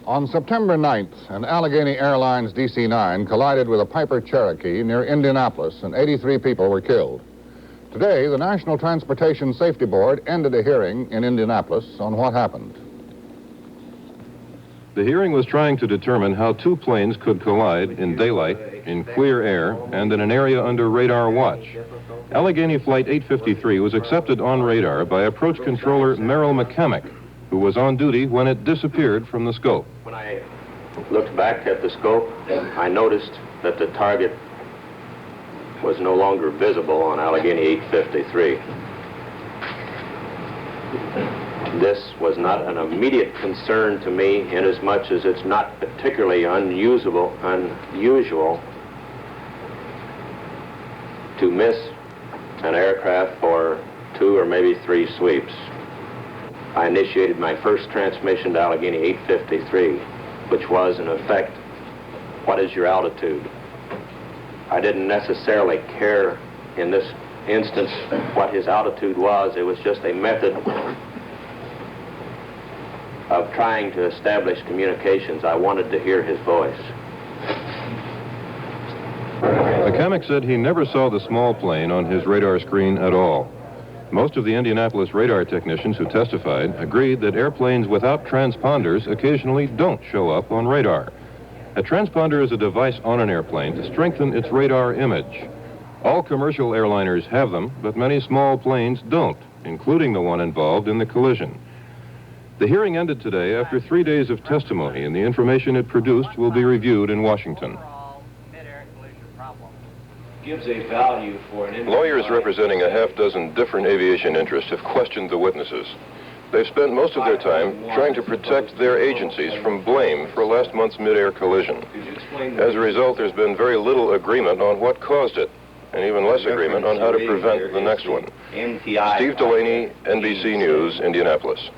On September 9th, an Allegheny Airlines DC-9 collided with a Piper Cherokee near Indianapolis, and 83 people were killed. Today, the National Transportation Safety Board ended a hearing in Indianapolis on what happened. The hearing was trying to determine how two planes could collide in daylight, in clear air, and in an area under radar watch. Allegheny Flight 853 was accepted on radar by approach controller Merrill McCamick, who was on duty when it disappeared from the scope. When I looked back at the scope, I noticed that the target was no longer visible on Allegheny 853. This was not an immediate concern to me, inasmuch as it's not particularly unusual to miss an aircraft for 2 or maybe 3 sweeps. I initiated my first transmission to Allegheny 853, which was, in effect, what is your altitude? I didn't necessarily care in this instance what his altitude was. It was just a method of trying to establish communications. I wanted to hear his voice. McCamick said he never saw the small plane on his radar screen at all. Most of the Indianapolis radar technicians who testified agreed that airplanes without transponders occasionally don't show up on radar. A transponder is a device on an airplane to strengthen its radar image. All commercial airliners have them, but many small planes don't, including the one involved in the collision. The hearing ended today after 3 days of testimony, and the information it produced will be reviewed in Washington. Gives a value for an Lawyers representing a half-dozen different aviation interests have questioned the witnesses. They've spent most of their time trying to protect their agencies from blame for last month's mid-air collision. As a result, there's been very little agreement on what caused it, and even less agreement on how to prevent the next one. Steve Delaney, NBC News, Indianapolis.